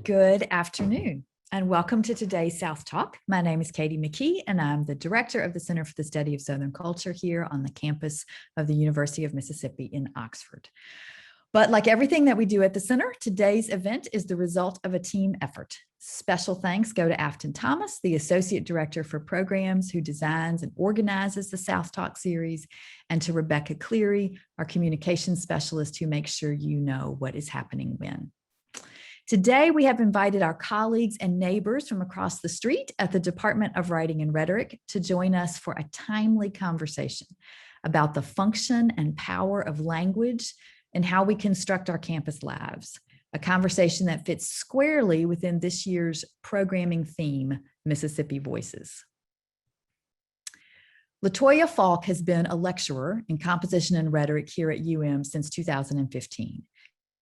Good afternoon, and welcome to today's South Talk. My name is Katie McKee, and I'm the director of the Center for the Study of Southern Culture here on the campus of the University of Mississippi in Oxford. But like everything that we do at the center, today's event is the result of a team effort. Special thanks go to Afton Thomas, the Associate Director for Programs, who designs and organizes the South Talk series, and to Rebecca Cleary, our Communications Specialist, who makes sure you know what is happening when. Today, we have invited our colleagues and neighbors from across the street at the Department of Writing and Rhetoric to join us for a timely conversation about the function and power of language and how we construct our campus lives, a conversation that fits squarely within this year's programming theme, Mississippi Voices. LaToya Faulk has been a lecturer in composition and rhetoric here at UM since 2015.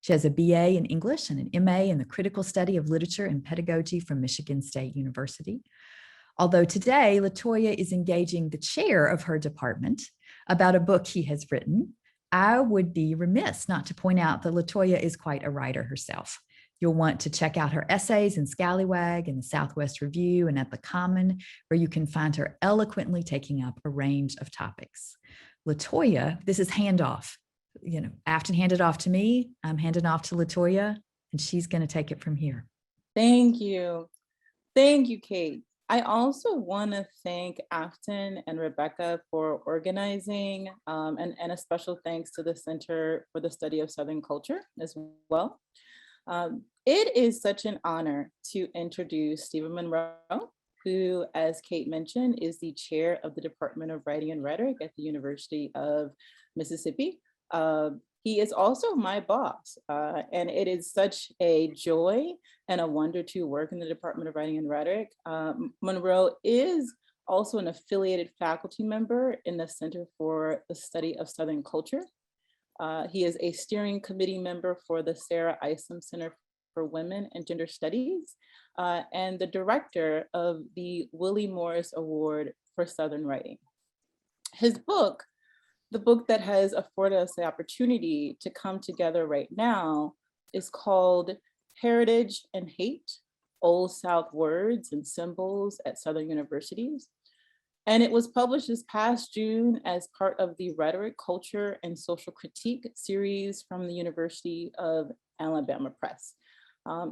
She has a BA in English and an MA in the critical study of literature and pedagogy from Michigan State University. Although today, LaToya is engaging the chair of her department about a book he has written, I would be remiss not to point out that LaToya is quite a writer herself. You'll want to check out her essays in Scalawag and the Southwest Review and at the Common, where you can find her eloquently taking up a range of topics. LaToya, this is handoff. Afton handed off to me, I'm handing off to LaToya, and she's going to take it from here. Thank you. Thank you, Kate. I also want to thank Afton and Rebecca for organizing, and a special thanks to the Center for the Study of Southern Culture as well. It is such an honor to introduce Stephen Monroe, who, as Kate mentioned, is the chair of the Department of Writing and Rhetoric at the University of Mississippi. He is also my boss, and it is such a joy and a wonder to work in the Department of Writing and Rhetoric. Monroe is also an affiliated faculty member in the Center for the Study of Southern Culture. He is a steering committee member for the Sarah Isom Center for Women and Gender Studies, and the director of the Willie Morris Award for Southern Writing. His book, the book that has afforded us the opportunity to come together right now, is called Heritage and Hate, Old South Words and Symbols at Southern Universities. And it was published this past June as part of the Rhetoric, Culture, and Social Critique series from the University of Alabama Press.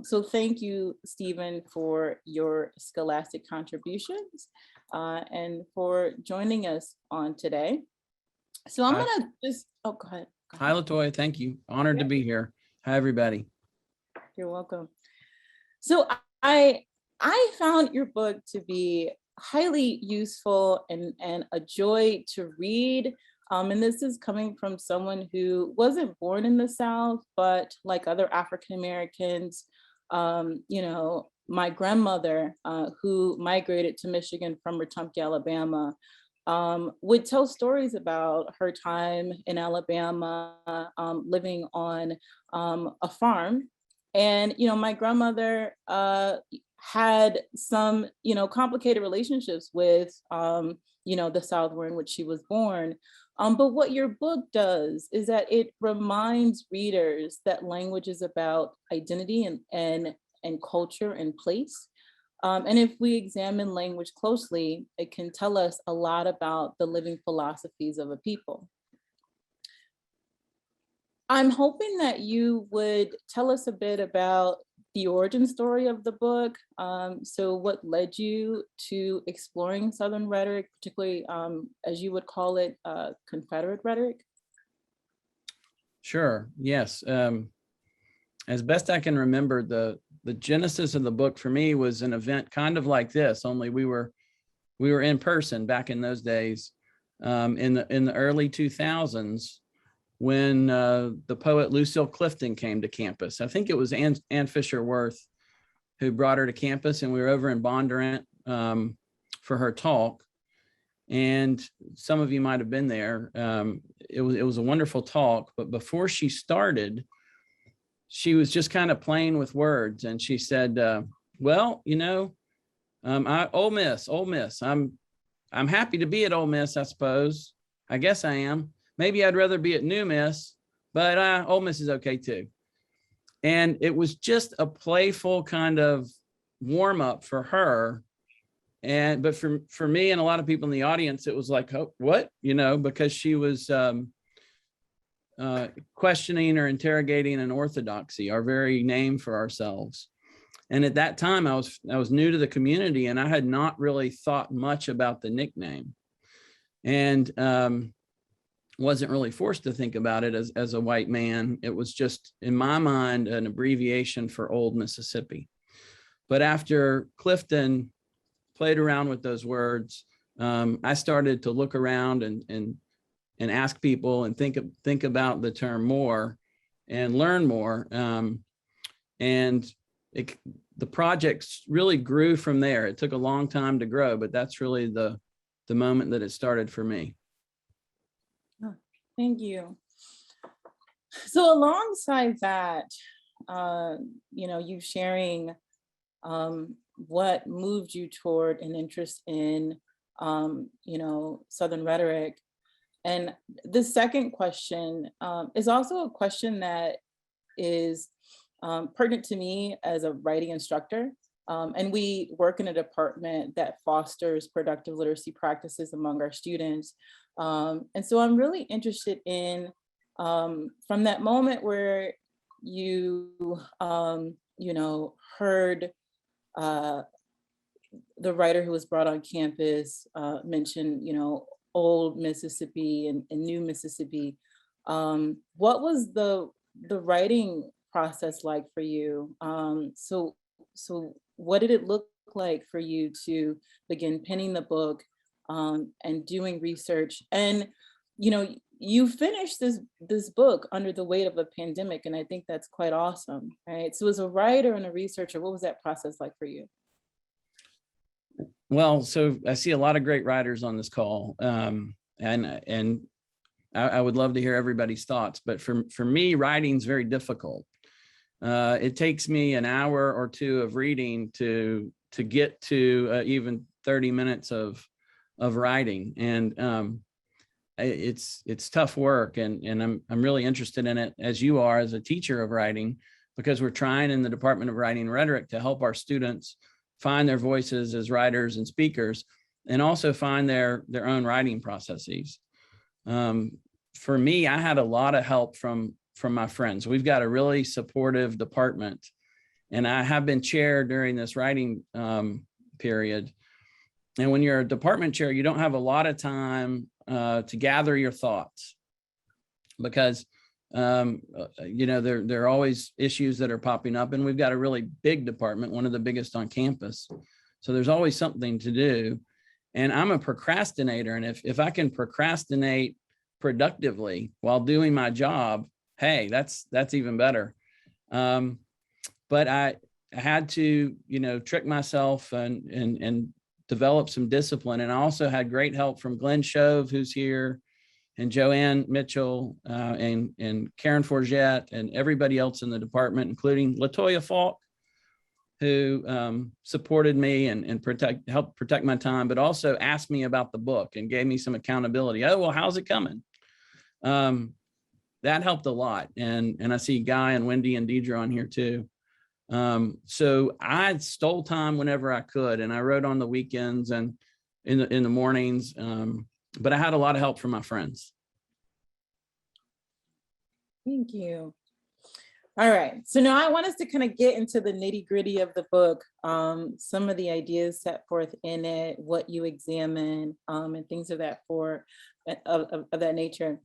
So thank you, Stephen, for your scholastic contributions and for joining us on today. So I'm gonna just, go ahead. Hi, LaToya, thank you. Honored to be here. Hi, everybody. You're welcome. So I found your book to be highly useful and a joy to read. And this is coming from someone who wasn't born in the South, but like other African Americans, my grandmother, who migrated to Michigan from Wetumpka, Alabama, would tell stories about her time in Alabama, living on a farm. And, my grandmother had some, complicated relationships with, the South in which she was born. But what your book does is that it reminds readers that language is about identity and culture and place. And if we examine language closely, it can tell us a lot about the living philosophies of a people. I'm hoping that you would tell us a bit about the origin story of the book. So what led you to exploring Southern rhetoric, particularly, as you would call it, Confederate rhetoric? Sure, yes. As best I can remember, the genesis of the book for me was an event kind of like this, only we were in person back in those days, in the early 2000s, when the poet Lucille Clifton came to campus. I think it was Ann Fisher Worth who brought her to campus, and we were over in Bondurant for her talk. And some of you might have been there. It was a wonderful talk, but before she started, she was just kind of playing with words, and she said, well, Ole Miss. I'm happy to be at Ole Miss, I suppose. I guess I am. Maybe I'd rather be at New Miss, but Ole Miss is okay too. And it was just a playful kind of warm up for her. But for me and a lot of people in the audience, it was like, oh, what, because she was questioning or interrogating an orthodoxy, our very name for ourselves. And at that time, I was new to the community, and I had not really thought much about the nickname, and wasn't really forced to think about it as a white man. It was just, in my mind, an abbreviation for Old Mississippi. But after Clifton played around with those words, I started to look around and ask people and think about the term more and learn more. The projects really grew from there. It took a long time to grow, but that's really the moment that it started for me. Thank you. So alongside that, you sharing what moved you toward an interest in, Southern rhetoric. And the second question is also a question that is pertinent to me as a writing instructor. And we work in a department that fosters productive literacy practices among our students. And so I'm really interested in, from that moment where you, heard the writer who was brought on campus mention, Old Mississippi and New Mississippi. What was the writing process like for you? So what did it look like for you to begin penning the book and doing research? And you finished this book under the weight of a pandemic, and I think that's quite awesome, right? So as a writer and a researcher, what was that process like for you? Well, so I see a lot of great writers on this call, and I would love to hear everybody's thoughts. But for me, writing's very difficult. It takes me an hour or two of reading to get to even 30 minutes of writing, and it's tough work. And I'm really interested in it, as you are, as a teacher of writing, because we're trying in the Department of Writing Rhetoric to help our students find their voices as writers and speakers, and also find their own writing processes. For me, I had a lot of help from my friends. We've got a really supportive department, and I have been chair during this writing period. And when you're a department chair, you don't have a lot of time to gather your thoughts, because there are always issues that are popping up, and we've got a really big department, one of the biggest on campus. So there's always something to do. And I'm a procrastinator. And if I can procrastinate productively while doing my job, hey, that's even better. But I had to, trick myself and develop some discipline. And I also had great help from Glenn Shove, who's here, and Joanne Mitchell, and Karen Forget, and everybody else in the department, including LaToya Faulk, who supported me and helped protect my time, but also asked me about the book and gave me some accountability. Oh, well, how's it coming? That helped a lot. And I see Guy and Wendy and Deidre on here too. So I stole time whenever I could, and I wrote on the weekends and in the mornings. But I had a lot of help from my friends. Thank you. All right. So now I want us to kind of get into the nitty gritty of the book, some of the ideas set forth in it, what you examine, and things of that nature.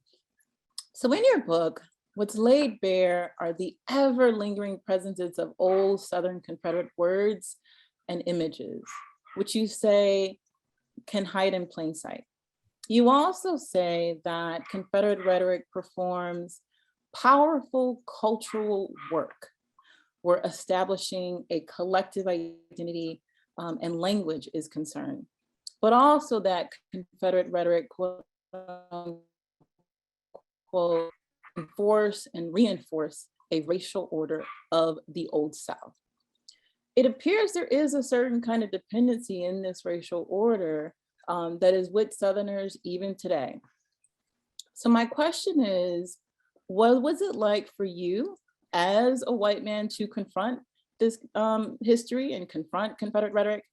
So in your book, what's laid bare are the ever lingering presences of old Southern Confederate words and images, which you say can hide in plain sight. You also say that Confederate rhetoric performs powerful cultural work where establishing a collective identity and language is concerned, but also that Confederate rhetoric, quote unquote, enforce and reinforce a racial order of the Old South. It appears there is a certain kind of dependency in this racial order that is with Southerners even today. So my question is, what was it like for you as a white man to confront this history and confront Confederate rhetoric.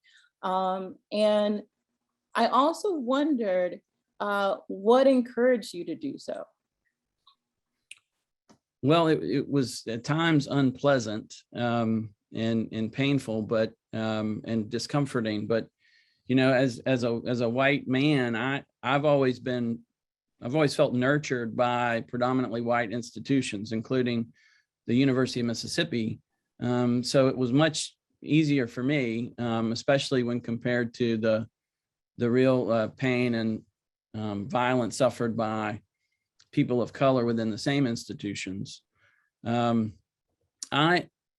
And I also wondered what encouraged you to do so? Well, it was at times unpleasant and painful, but and discomforting. But as a white man, I've always felt nurtured by predominantly white institutions, including the University of Mississippi. So it was much easier for me, especially when compared to the real pain and violence suffered by people of color within the same institutions. I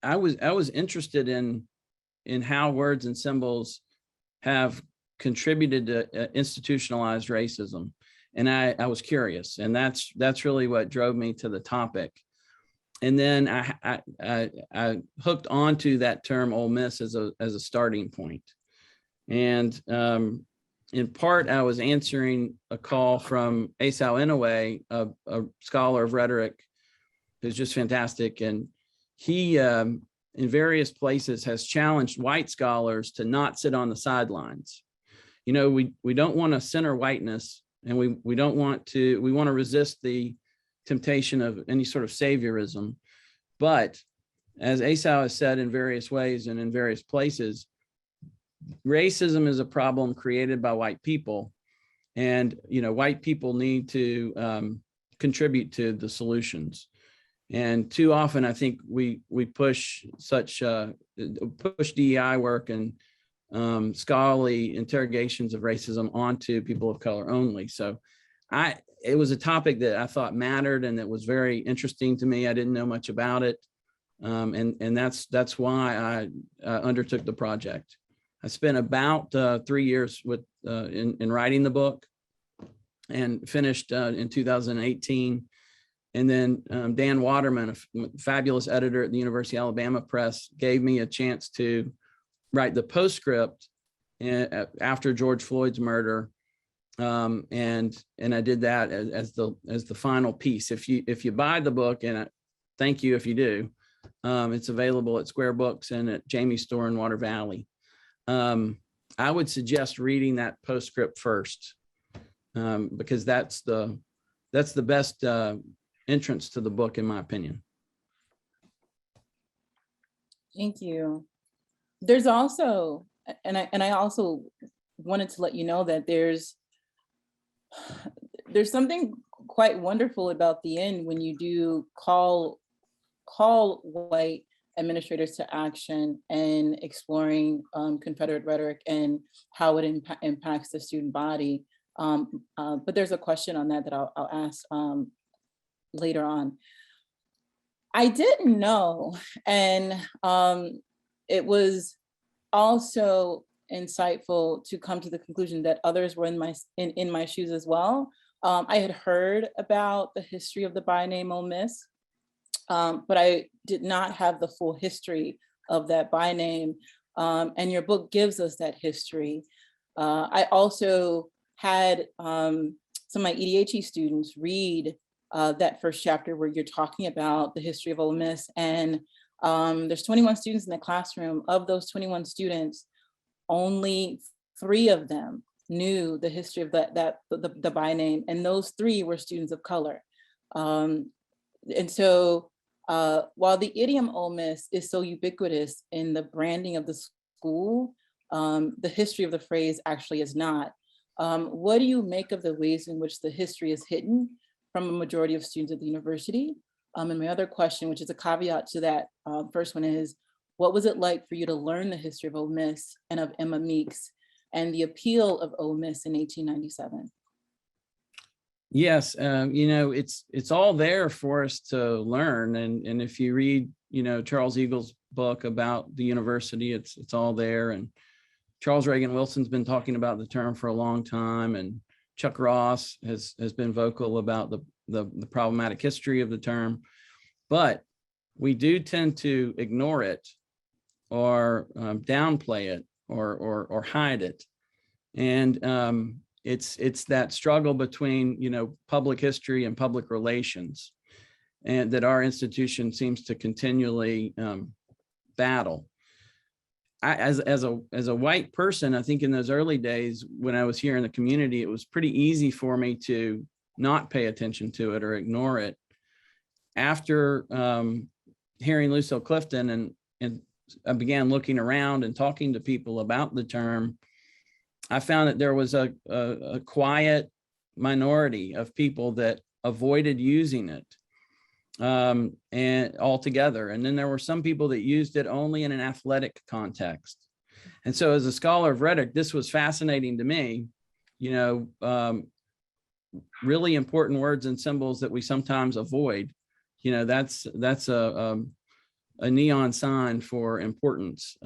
was interested in how words and symbols have contributed to institutionalized racism, and I was curious, and that's really what drove me to the topic. And then I hooked onto that term Ole Miss as a starting point, and in part, I was answering a call from Esau Inouye, a scholar of rhetoric who's just fantastic. And he, in various places, has challenged white scholars to not sit on the sidelines. We don't want to center whiteness, and we want to resist the temptation of any sort of saviorism. But as Esau has said in various ways and in various places, racism is a problem created by white people, and white people need to contribute to the solutions. And too often, I think we push DEI work and scholarly interrogations of racism onto people of color only. So it was a topic that I thought mattered, and that was very interesting to me. I didn't know much about it, and that's why I undertook the project. I spent about 3 years in writing the book, and finished in 2018. And then Dan Waterman, a fabulous editor at the University of Alabama Press, gave me a chance to write the postscript after George Floyd's murder, and I did that as the final piece. If you buy the book, and thank you if you do, it's available at Square Books and at Jamie's store in Water Valley. I would suggest reading that postscript first, because that's the best entrance to the book, in my opinion. Thank you. There's also, and I also wanted to let you know that there's something quite wonderful about the end when you do call white administrators to action and exploring Confederate rhetoric and how it impacts the student body. But there's a question on that I'll ask later on. I didn't know, and it was also insightful to come to the conclusion that others were in my shoes as well. I had heard about the history of the byname Ole Miss, but I did not have the full history of that byname, and your book gives us that history. I also had some of my EDHE students read that first chapter where you're talking about the history of Ole Miss, and there's 21 students in the classroom. Of those 21 students, only 3 of them knew the history of the byname, and those 3 were students of color. And so while the idiom Ole Miss is so ubiquitous in the branding of the school, the history of the phrase actually is not. What do you make of the ways in which the history is hidden from a majority of students at the university? And my other question, which is a caveat to that first one, is what was it like for you to learn the history of Ole Miss and of Emma Meeks and the appeal of Ole Miss in 1897? Yes, it's all there for us to learn, and if you read Charles Eagle's book about the university, it's all there. And Charles Reagan Wilson's been talking about the term for a long time, and Chuck Ross has been vocal about the problematic history of the term, but we do tend to ignore it or downplay it or hide it. And it's that struggle between public history and public relations. and that our institution seems to continually battle. As a white person, I think in those early days when I was here in the community, it was pretty easy for me to not pay attention to it or ignore it. After hearing Lucille Clifton and I began looking around and talking to people about the term, I found that there was a quiet minority of people that avoided using it and altogether. And then there were some people that used it only in an athletic context. And so as a scholar of rhetoric, this was fascinating to me, really important words and symbols that we sometimes avoid. That's a neon sign for importance.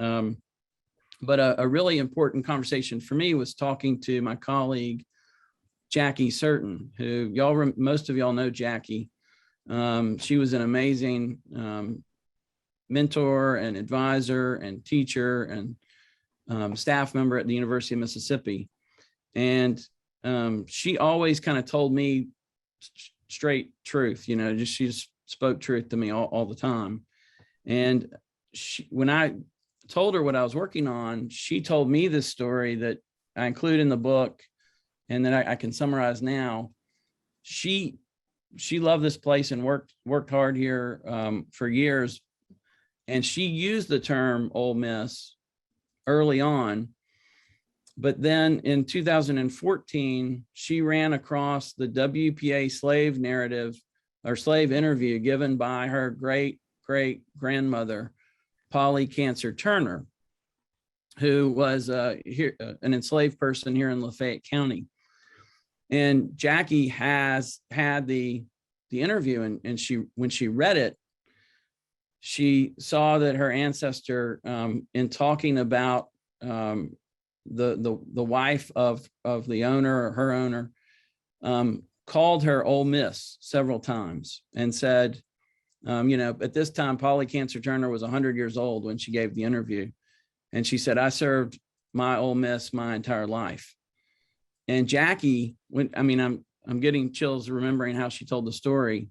But a really important conversation for me was talking to my colleague, Jackie Certain, who most of y'all know Jackie. She was an amazing mentor and advisor and teacher and staff member at the University of Mississippi. And she always kind of told me straight truth, she just spoke truth to me all the time. And when I told her what I was working on, she told me this story that I include in the book and that I can summarize now. She loved this place and worked hard here for years. And she used the term Ole Miss early on. But then in 2014, she ran across the WPA slave narrative or slave interview given by her great-great-grandmother, Polly Cancer Turner, who was an enslaved person here in Lafayette County. And Jackie has had the interview, and when she read it, she saw that her ancestor, in talking about the wife of the owner or her owner, called her Ole Miss several times and said, at this time, Polly Cancer Turner was 100 years old when she gave the interview. And she said, I served my Ole Miss my entire life. And Jackie, I'm getting chills remembering how she told the story.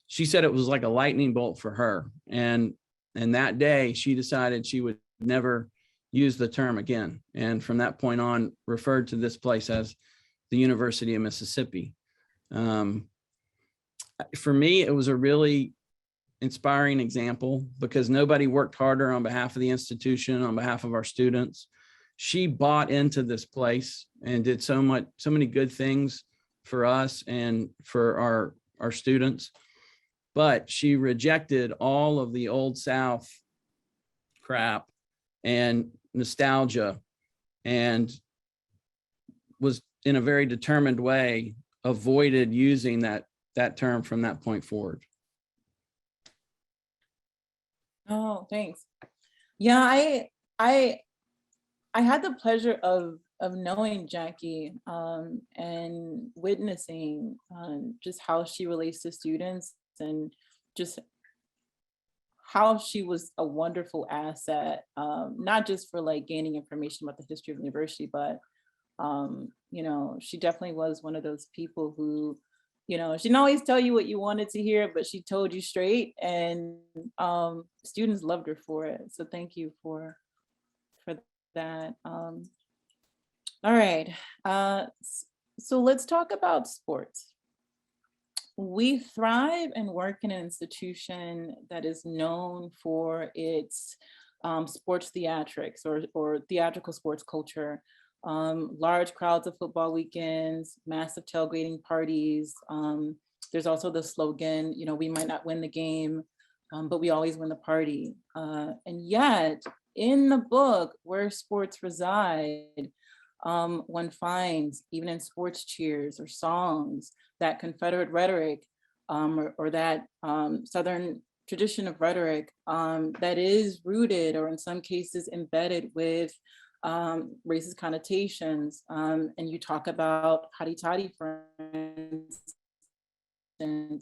She said it was like a lightning bolt for her. And that day she decided she would never use the term again. And from that point on, referred to this place as the University of Mississippi. For me, it was a really inspiring example because nobody worked harder on behalf of the institution, on behalf of our students. She bought into this place and did so many good things for us and for our students, but she rejected all of the Old South crap and nostalgia and was in a very determined way avoided using that term from that point forward. Oh, thanks. Yeah, I had the pleasure of knowing Jackie and witnessing just how she relates to students and just how she was a wonderful asset, not just for like gaining information about the history of the university, but she definitely was one of those people who, she didn't always tell you what you wanted to hear, but she told you straight, and students loved her for it. So thank you for that. All right, so let's talk about sports. We thrive and work in an institution that is known for its sports theatrics or theatrical sports culture. Large crowds of football weekends, massive tailgating parties. There's also the slogan, we might not win the game, but we always win the party. And yet, in the book, Where Sports Reside, one finds, even in sports cheers or songs, that Confederate rhetoric or that Southern tradition of rhetoric that is rooted or in some cases embedded with racist connotations. And you talk about hotty-toddy, for instance. In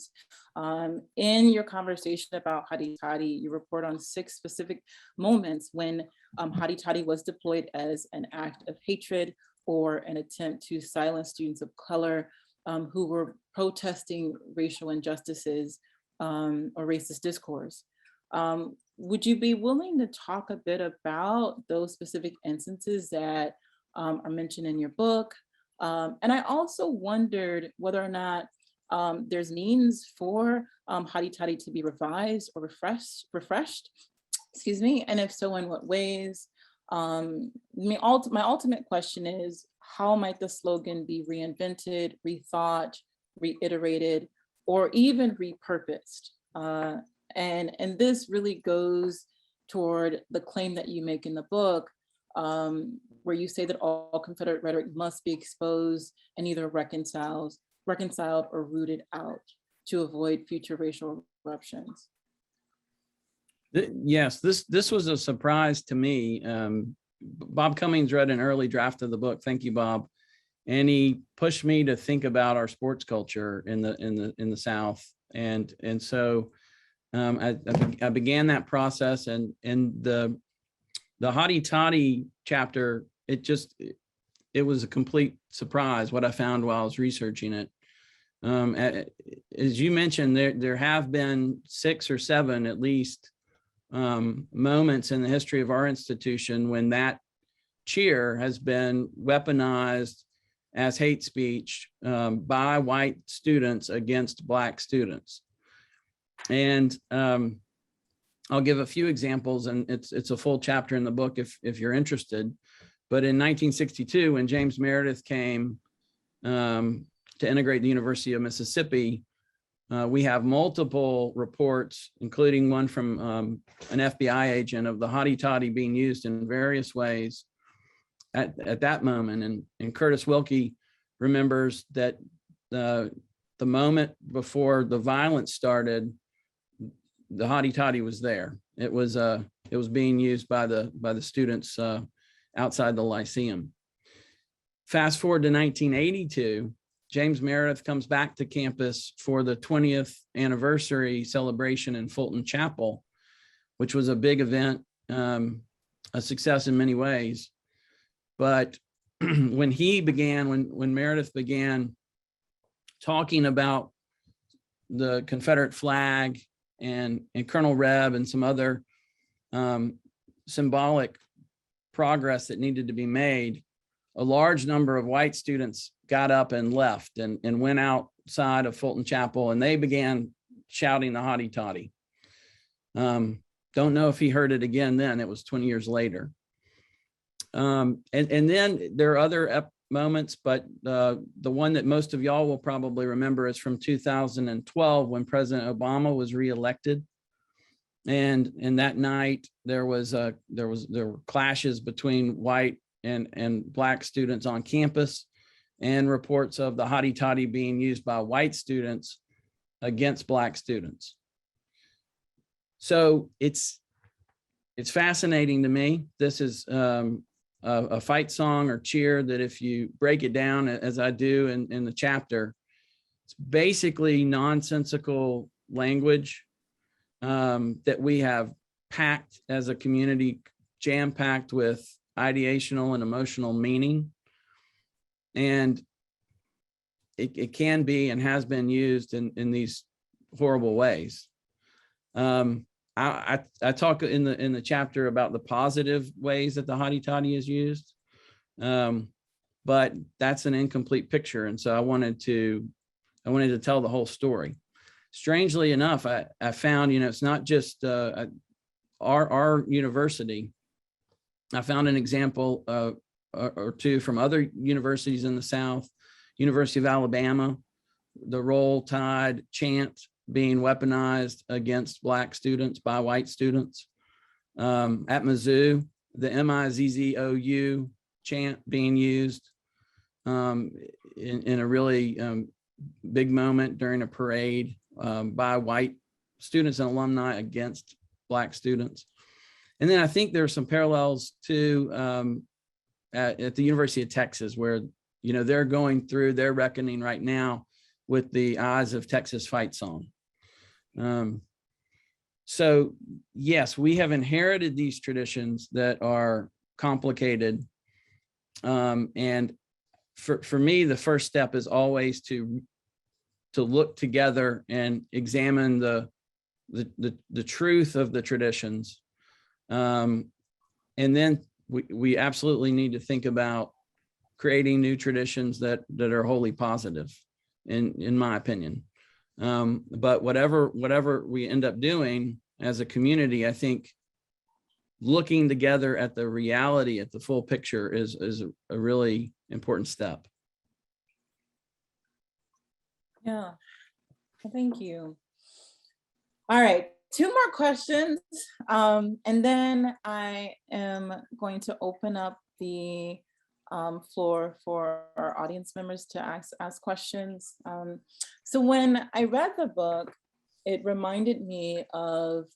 your conversation about hotty-toddy, you report on 6 specific moments when hotty-toddy was deployed as an act of hatred or an attempt to silence students of color who were protesting racial injustices or racist discourse. Would you be willing to talk a bit about those specific instances that are mentioned in your book? And I also wondered whether or not there's means for Hotty Toddy to be revised or refreshed, excuse me, and if so, in what ways? My ultimate question is, how might the slogan be reinvented, rethought, reiterated, or even repurposed? And this really goes toward the claim that you make in the book, where you say that all Confederate rhetoric must be exposed and either reconciled or rooted out to avoid future racial eruptions. Yes, this was a surprise to me. Bob Cummings read an early draft of the book. Thank you, Bob. And he pushed me to think about our sports culture in the South. And so I began that process, and the Hotty Toddy chapter, it was a complete surprise what I found while I was researching it. As you mentioned, there have been 6 or 7 at least moments in the history of our institution when that cheer has been weaponized as hate speech by white students against Black students. And I'll give a few examples, and it's a full chapter in the book if you're interested. But in 1962, when James Meredith came to integrate the University of Mississippi, we have multiple reports, including one from an FBI agent, of the Hotty Toddy being used in various ways at that moment. And Curtis Wilkie remembers that the moment before the violence started, the Hotty Toddy was there. It was being used by the students outside the Lyceum. Fast forward to 1982. James Meredith comes back to campus for the 20th anniversary celebration in Fulton Chapel, which was a big event, a success in many ways. But when Meredith began talking about the Confederate flag and Colonel Reb and some other symbolic progress that needed to be made, a large number of white students got up and left and went outside of Fulton Chapel, and they began shouting the Hotty Toddy. Don't know if he heard it again then. It was 20 years later. And then there are other moments, but the one that most of y'all will probably remember is from 2012 when President Obama was reelected. And that night there were clashes between white and Black students on campus, and reports of the Hotty Toddy being used by white students against Black students. So it's fascinating to me. This is a fight song or cheer that, if you break it down, as I do in the chapter, it's basically nonsensical language that we have packed as a community, jam-packed with ideational and emotional meaning. And it can be and has been used in these horrible ways. I talk in the chapter about the positive ways that the Hotty Toddy is used, but that's an incomplete picture. And so I wanted to tell the whole story. Strangely enough, I found, it's not just our university. I found an example or two from other universities in the South. University of Alabama, the Roll Tide chant being weaponized against Black students by white students. At Mizzou, the MIZZOU chant being used in a really big moment during a parade by white students and alumni against Black students. And then I think there are some parallels to at the University of Texas, where they're going through their reckoning right now with the Eyes of Texas fight song. So yes, we have inherited these traditions that are complicated. And for me, the first step is always to look together and examine the truth of the traditions. And then we absolutely need to think about creating new traditions that are wholly positive, in my opinion. But whatever we end up doing as a community, I think looking together at the reality, at the full picture is a really important step. Yeah, well, thank you. All right, 2 more questions. And then I am going to open up the floor for our audience members to ask questions. So when I read the book, it reminded me of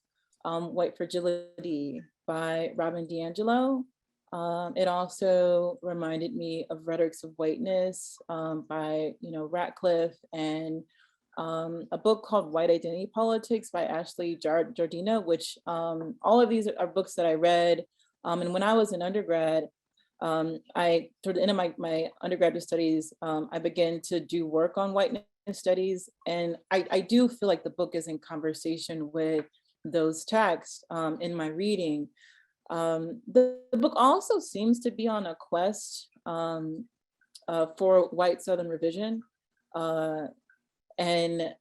White Fragility by Robin DiAngelo. It also reminded me of Rhetorics of Whiteness by Ratcliffe, and a book called White Identity Politics by Ashley Jardina, which all of these are books that I read. And when I was an undergrad, toward the end of my undergraduate studies, I began to do work on whiteness studies. And I do feel like the book is in conversation with those texts in my reading. The book also seems to be on a quest for white Southern revision, and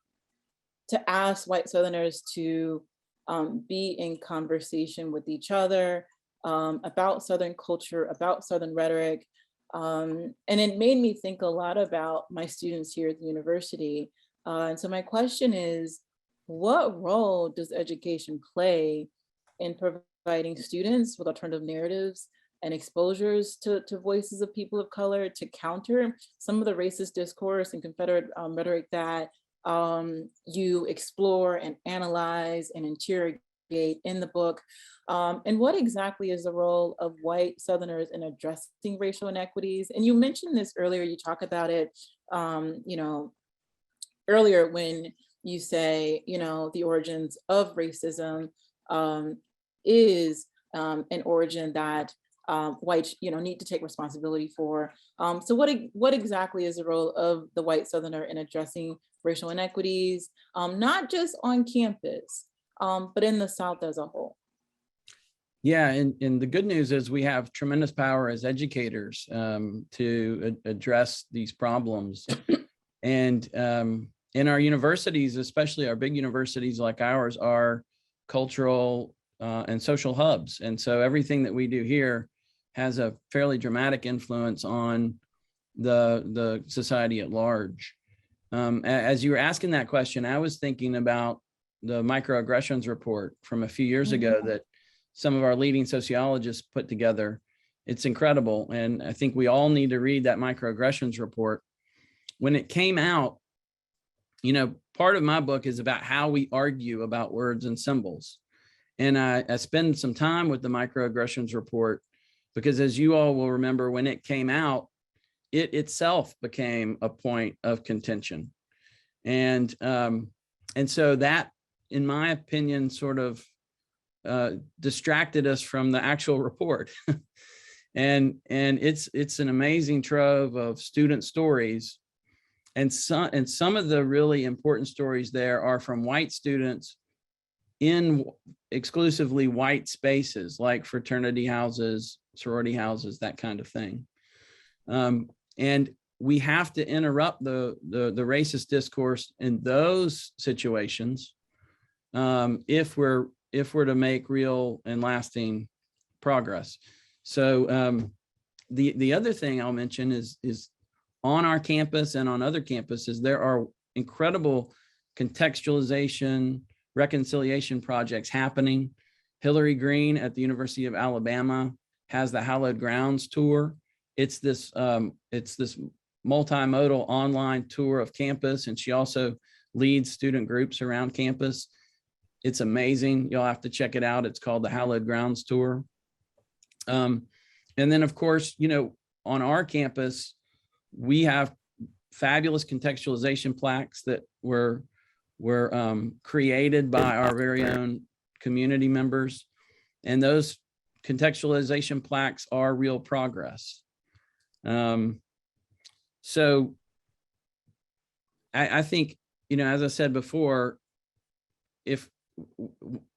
to ask white Southerners to be in conversation with each other about Southern culture, about Southern rhetoric. And it made me think a lot about my students here at the university. And so my question is, what role does education play in providing students with alternative narratives and exposures to voices of people of color to counter some of the racist discourse and Confederate rhetoric that you explore and analyze and interrogate in the book? And what exactly is the role of white Southerners in addressing racial inequities? And you mentioned this earlier, you talk about it, earlier when you say, the origins of racism is an origin that whites, need to take responsibility for. So what exactly is the role of the white Southerner in addressing racial inequities, not just on campus, but in the South as a whole? Yeah, and the good news is we have tremendous power as educators to address these problems. And in our universities, especially our big universities like ours, are cultural and social hubs. And so everything that we do here has a fairly dramatic influence on the society at large. As you were asking that question, I was thinking about the microaggressions report from a few years ago that some of our leading sociologists put together. It's incredible. And I think we all need to read that microaggressions report. When it came out, part of my book is about how we argue about words and symbols. And I spend some time with the microaggressions report because, as you all will remember, when it came out, it itself became a point of contention. And so that, in my opinion, sort of distracted us from the actual report. and it's an amazing trove of student stories. And some of the really important stories there are from white students in exclusively white spaces, like fraternity houses, sorority houses, that kind of thing. And we have to interrupt the racist discourse in those situations if we're to make real and lasting progress. So the other thing I'll mention is on our campus and on other campuses, there are incredible contextualization, reconciliation projects happening. Hillary Green at the University of Alabama has the Hallowed Grounds tour. It's this multimodal online tour of campus, and she also leads student groups around campus. It's amazing. You'll have to check it out. It's called the Hallowed Grounds tour. And then, of course, on our campus, we have fabulous contextualization plaques that were created by our very own community members. And those contextualization plaques are real progress. So I think, as I said before, if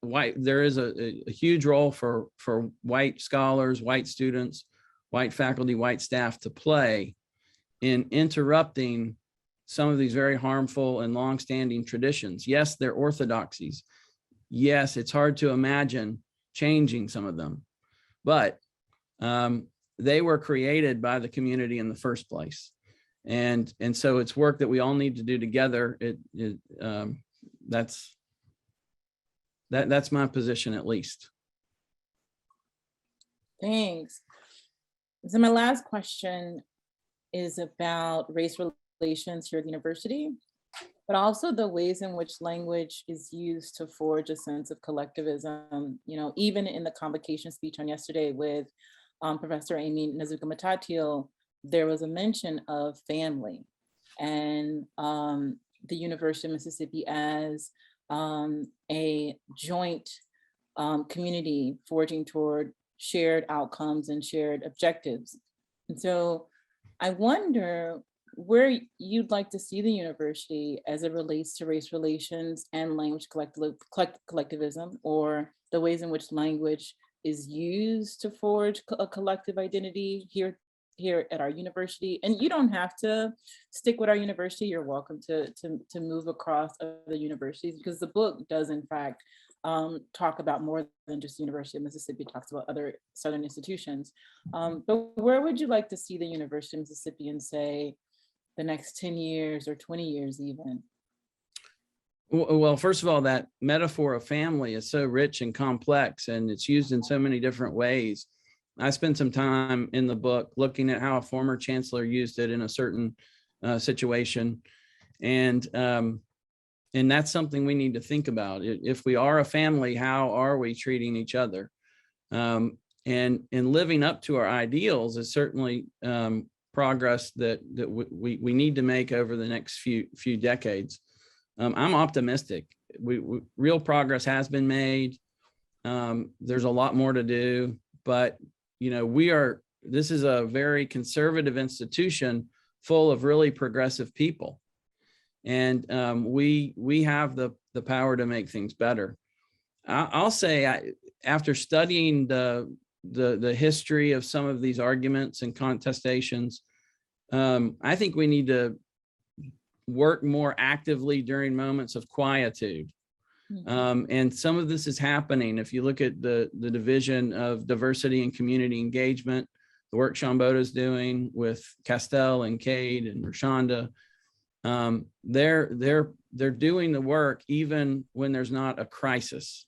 there is a huge role for white scholars, white students, white faculty, white staff to play in interrupting some of these very harmful and longstanding traditions. Yes, they're orthodoxies. Yes, it's hard to imagine changing some of them, but they were created by the community in the first place. And so it's work that we all need to do together. That's my position, at least. Thanks. So my last question is about race relations here at the university, but also the ways in which language is used to forge a sense of collectivism. Even in the convocation speech on yesterday with Professor Amy Nzuka-Matatil, there was a mention of family and the University of Mississippi as a joint community forging toward shared outcomes and shared objectives. And so I wonder where you'd like to see the university as it relates to race relations and language collectivism, or the ways in which language is used to forge a collective identity here at our university. And you don't have to stick with our university. You're welcome to move across other universities, because the book does in fact talk about more than just the University of Mississippi. It talks about other Southern institutions. But where would you like to see the University of Mississippi in, say, the next 10 years or 20 years even? Well, first of all, that metaphor of family is so rich and complex, and it's used in so many different ways. I spent some time in the book looking at how a former chancellor used it in a certain situation. And that's something we need to think about. If we are a family, how are we treating each other? And living up to our ideals is certainly progress that we need to make over the next few decades. I'm optimistic. Real progress has been made. There's a lot more to do, but this is a very conservative institution full of really progressive people. And we have the power to make things better. I'll say, after studying the history of some of these arguments and contestations, I think we need to work more actively during moments of quietude. And some of this is happening. If you look at the division of diversity and community engagement, the work Shambota's doing with Castell and Cade and Rashonda, they're doing the work even when there's not a crisis.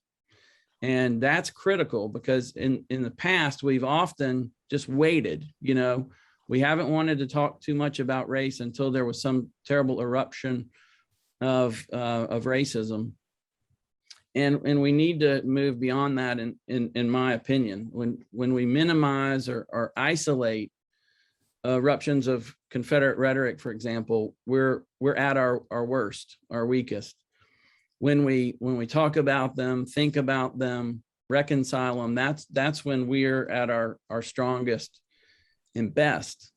And that's critical, because in the past, we've often just waited. We haven't wanted to talk too much about race until there was some terrible eruption of racism. And we need to move beyond that, in my opinion. When we minimize or isolate eruptions of Confederate rhetoric, for example, we're at our worst, our weakest. When we talk about them, think about them, reconcile them, that's when we're at our strongest and best.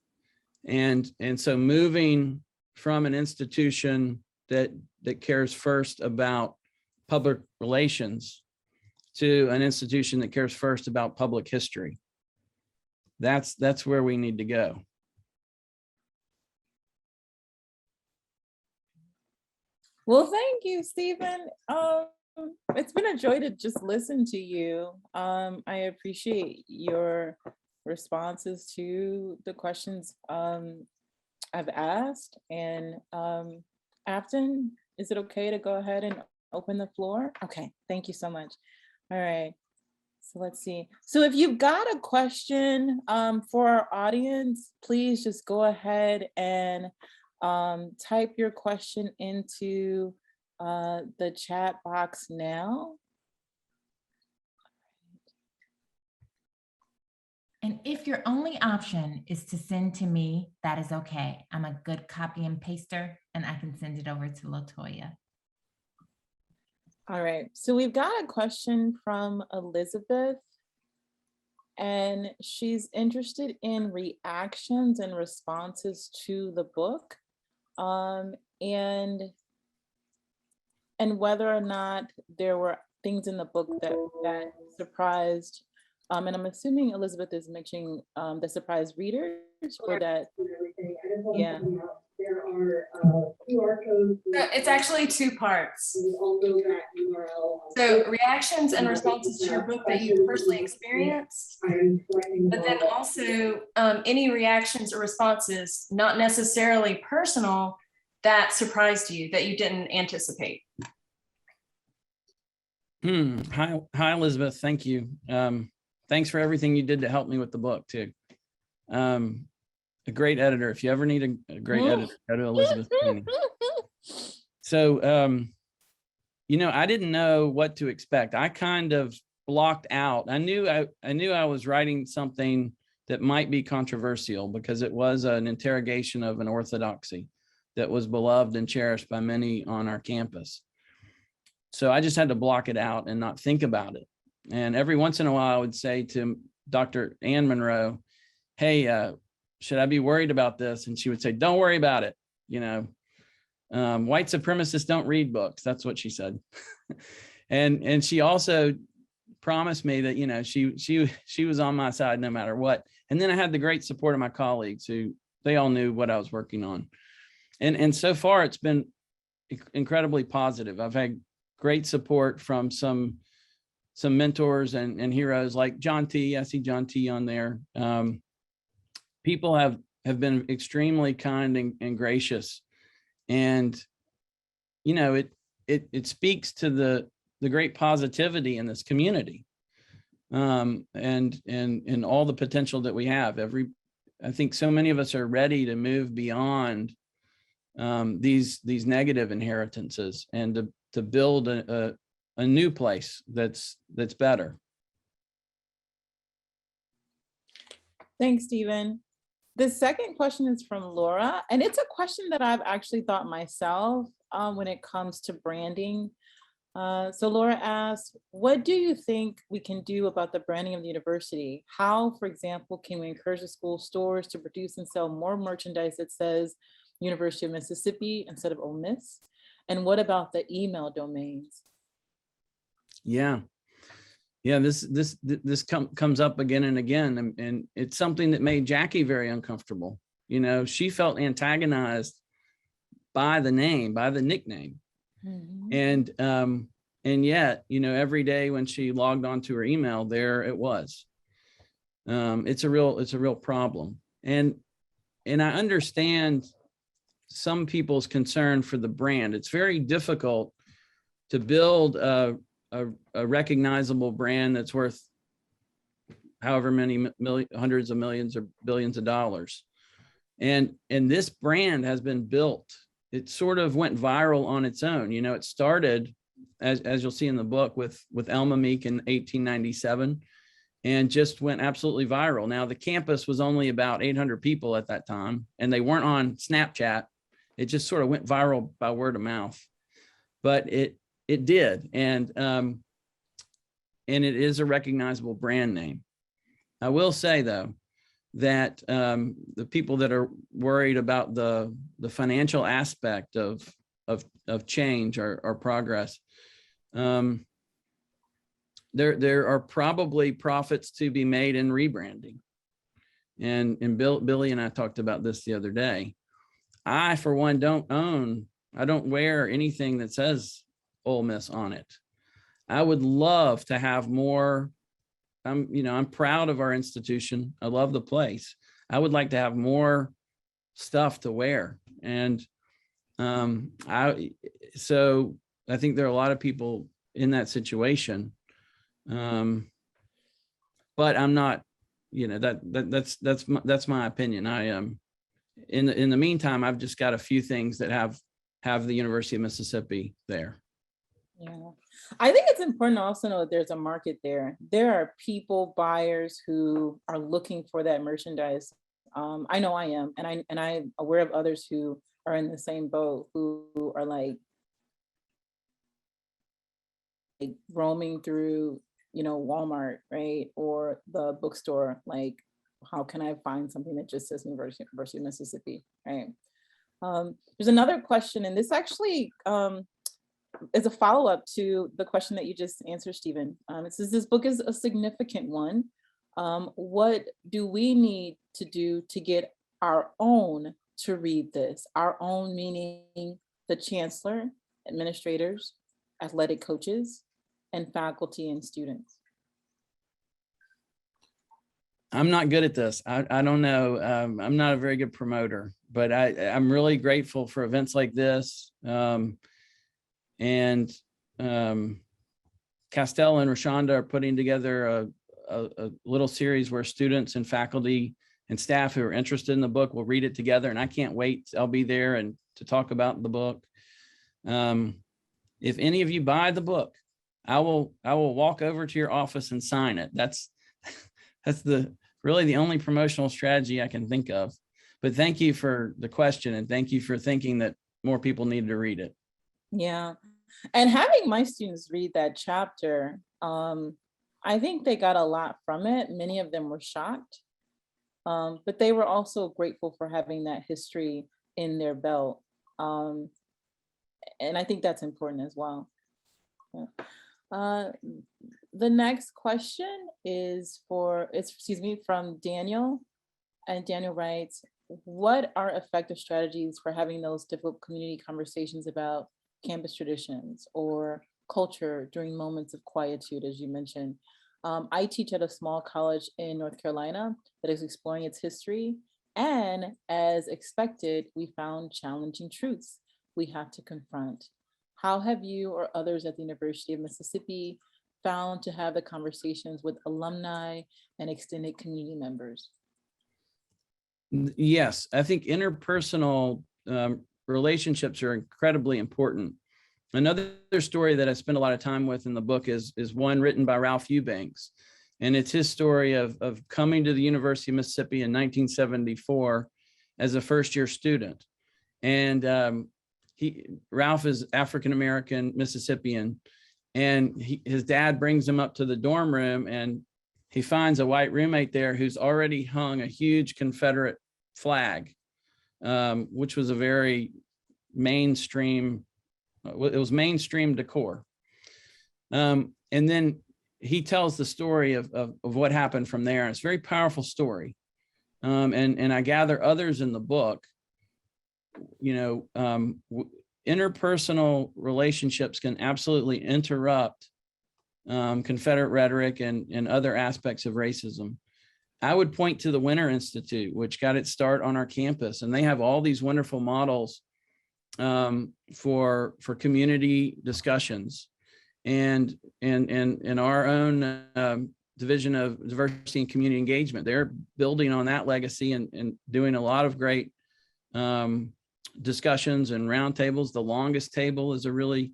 And so moving from an institution that cares first about public relations to an institution that cares first about public history, that's where we need to go. Well, thank you, Stephen. It's been a joy to just listen to you. I appreciate your responses to the questions I've asked. And Afton, is it okay to go ahead and open the floor? Okay, thank you so much. All right, so let's see. So if you've got a question for our audience, please just go ahead and type your question into the chat box now. And if your only option is to send to me, that is okay. I'm a good copy and paster, and I can send it over to LaToya. All right, so we've got a question from Elizabeth. and she's interested in reactions and responses to the book, and whether or not there were things in the book that surprised, and I'm assuming Elizabeth is mentioning that surprised readers, or that, yeah. There are QR codes. It's actually two parts. So reactions and responses to your book that you personally experienced, but then also any reactions or responses, not necessarily personal, that surprised you, that you didn't anticipate. Hi, Elizabeth. Thank you. Thanks for everything you did to help me with the book too. A great editor. If you ever need a great editor, go to Elizabeth Penny. So, I didn't know what to expect. I kind of blocked out. I knew I was writing something that might be controversial because it was an interrogation of an orthodoxy that was beloved and cherished by many on our campus. So I just had to block it out and not think about it. And every once in a while I would say to Dr. Ann Monroe, hey, should I be worried about this? And she would say, don't worry about it. White supremacists don't read books. That's what she said. and she also promised me that, she was on my side no matter what. And then I had the great support of my colleagues who they all knew what I was working on. And so far it's been incredibly positive. I've had great support from some mentors and heroes like John T. I see John T. on there. People have been extremely kind and gracious, and it speaks to the great positivity in this community, and all the potential that we have. I think so many of us are ready to move beyond these negative inheritances and to build a new place that's better. Thanks, Stephen. The second question is from Laura, and it's a question that I've actually thought myself when it comes to branding. So Laura asks, what do you think we can do about the branding of the university? How, for example, can we encourage the school stores to produce and sell more merchandise that says University of Mississippi instead of Ole Miss? And what about the email domains? Yeah, this comes up again and again, and it's something that made Jackie very uncomfortable. She felt antagonized by the nickname. Mm-hmm. And yet, every day when she logged onto her email, there it was. It's a real problem. And I understand some people's concern for the brand. It's very difficult to build a recognizable brand that's worth however many hundreds of millions or billions of dollars. And this brand has been built. It sort of went viral on its own. It started, as you'll see in the book, with Elma Meek in 1897, and just went absolutely viral. Now, the campus was only about 800 people at that time, and they weren't on Snapchat. It just sort of went viral by word of mouth. But it did, and it is a recognizable brand name. I will say, though, that the people that are worried about the financial aspect of change or progress, there are probably profits to be made in rebranding. And Billy and I talked about this the other day. I, for one, I don't wear anything that says Ole Miss on it. I would love to have more. I'm proud of our institution. I love the place. I would like to have more stuff to wear. And so I think there are a lot of people in that situation. But I'm not, that's my opinion. I am in the meantime, I've just got a few things that have the University of Mississippi there. Yeah, I think it's important to also know that there's a market there. There are people, buyers who are looking for that merchandise. I know I am, and I'm aware of others who are in the same boat, who are like roaming through Walmart, right? Or the bookstore, like, how can I find something that just says University of Mississippi, right? There's another question, and this actually is a follow-up to the question that you just answered, Stephen. It says, this book is a significant one. What do we need to do to get our own to read this? Our own meaning the chancellor, administrators, athletic coaches, and faculty and students. I'm not good at this. I don't know. I'm not a very good promoter, but I'm really grateful for events like this. And Castell and Rashonda are putting together a little series where students and faculty and staff who are interested in the book will read it together. And I can't wait. I'll be there and to talk about the book. If any of you buy the book, I will walk over to your office and sign it. That's really the only promotional strategy I can think of. But thank you for the question, and thank you for thinking that more people need to read it. Yeah, and having my students read that chapter, I think they got a lot from it. Many of them were shocked, but they were also grateful for having that history in their belt. And I think that's important as well. Yeah. The next question is from Daniel. And Daniel writes, what are effective strategies for having those difficult community conversations about campus traditions or culture during moments of quietude, as you mentioned? I teach at a small college in North Carolina that is exploring its history. And as expected, we found challenging truths we have to confront. How have you or others at the University of Mississippi found to have the conversations with alumni and extended community members? Yes, I think interpersonal relationships are incredibly important. Another story that I spend a lot of time with in the book is one written by Ralph Eubanks. And it's his story of coming to the University of Mississippi in 1974 as a first-year student. And Ralph is African-American Mississippian, and his dad brings him up to the dorm room, and he finds a white roommate there who's already hung a huge Confederate flag, which was a very mainstream, it was mainstream decor. And then he tells the story of what happened from there. And it's a very powerful story. And I gather others in the book, interpersonal relationships can absolutely interrupt Confederate rhetoric and other aspects of racism. I would point to the Winter Institute, which got its start on our campus, and they have all these wonderful models for community discussions. And in our own Division of Diversity and Community Engagement, they're building on that legacy and doing a lot of great discussions and roundtables. The Longest Table is a really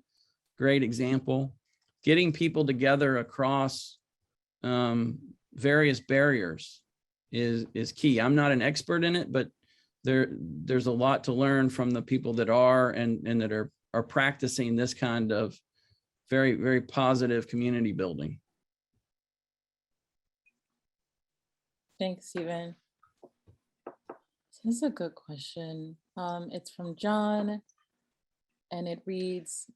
great example. Getting people together across various barriers is key. I'm not an expert in it, but there's a lot to learn from the people that are and that are practicing this kind of very, very positive community building. Thanks, Stephen. This is a good question. It's from John, and it reads,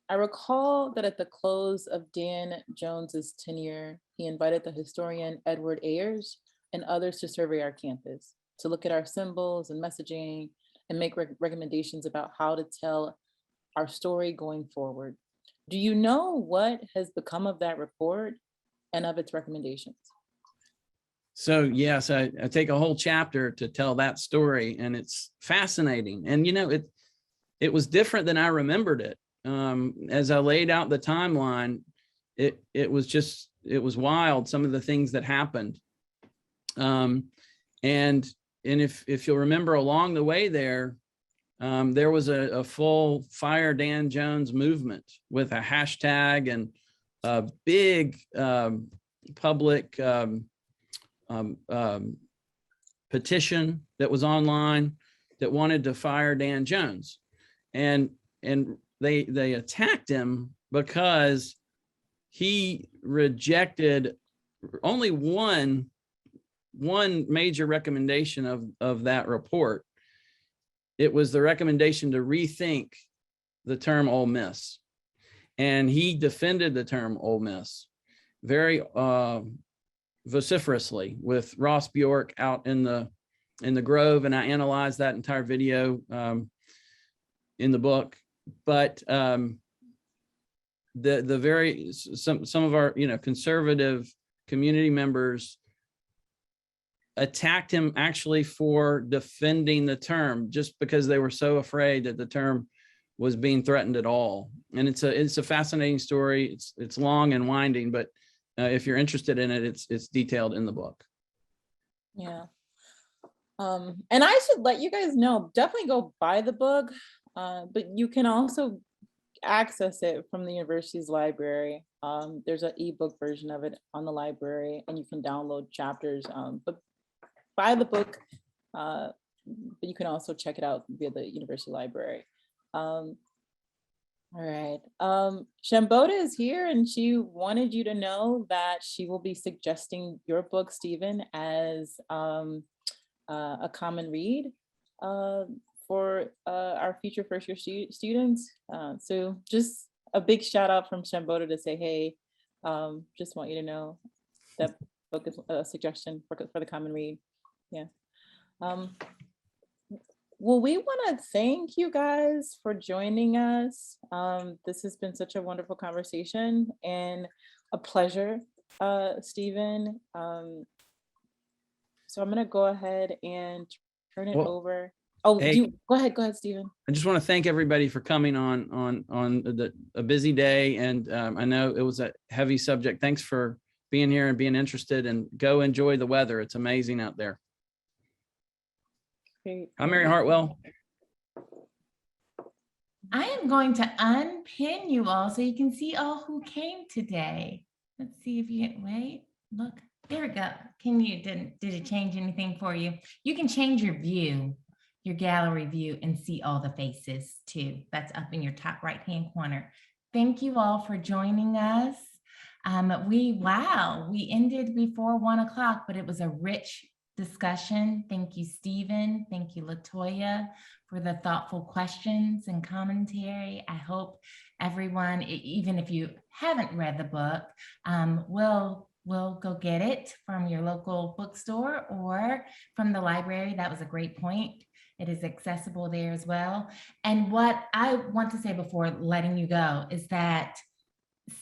I recall that at the close of Dan Jones's tenure, he invited the historian Edward Ayers and others to survey our campus, to look at our symbols and messaging and make recommendations about how to tell our story going forward. Do you know what has become of that report and of its recommendations? So yes, I take a whole chapter to tell that story, and it's fascinating. And it was different than I remembered it. As I laid out the timeline, it was wild, some of the things that happened. And if you'll remember along the way there was a full Fire Dan Jones movement with a hashtag and a big public petition that was online that wanted to fire Dan Jones. And they attacked him because he rejected only one major recommendation of that report. It was the recommendation to rethink the term Ole Miss. And he defended the term Ole Miss very vociferously with Ross Bjork out in the Grove, and I analyzed that entire video in the book. But some of our conservative community members attacked him actually for defending the term, just because they were so afraid that the term was being threatened at all. And it's a fascinating story. It's long and winding, but if you're interested in it, it's detailed in the book. Yeah. And I should let you guys know, definitely go buy the book, but you can also access it from the university's library. There's an ebook version of it on the library, and you can download chapters, but buy the book, but you can also check it out via the university library. All right. Shambhoda is here, and she wanted you to know that she will be suggesting your book, Stephen, as a common read for our future first year students. So just a big shout out from Shambhoda to say, hey, just want you to know that book is a suggestion for the common read. Yeah. Well, we want to thank you guys for joining us. This has been such a wonderful conversation and a pleasure, Stephen. So I'm going to go ahead and turn it over. Oh, hey, go ahead, Stephen. I just want to thank everybody for coming on a busy day. And I know it was a heavy subject. Thanks for being here and being interested, and go enjoy the weather. It's amazing out there. Great. I'm Mary Hartwell. I am going to unpin you all so you can see all who came today. Let's see if you can, wait, look, there we go. Did it change anything for you? You can change your view, your gallery view, and see all the faces too. That's up in your top right-hand corner. Thank you all for joining us. We ended before 1 o'clock, but it was a rich discussion. Thank you, Stephen. Thank you, LaToya, for the thoughtful questions and commentary. I hope everyone, even if you haven't read the book, will go get it from your local bookstore or from the library. That was a great point. It is accessible there as well. And what I want to say before letting you go is that,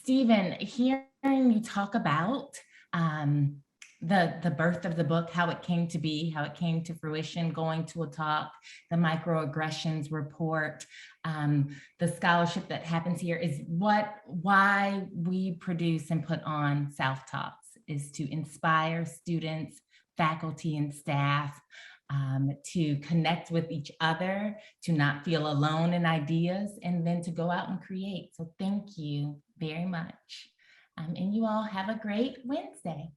Stephen, hearing you talk about the birth of the book, how it came to be, how it came to fruition, going to a talk, the microaggressions report, the scholarship that happens here is why we produce and put on SouthTalks, is to inspire students, faculty, and staff to connect with each other, to not feel alone in ideas, and then to go out and create. So thank you very much. And you all have a great Wednesday.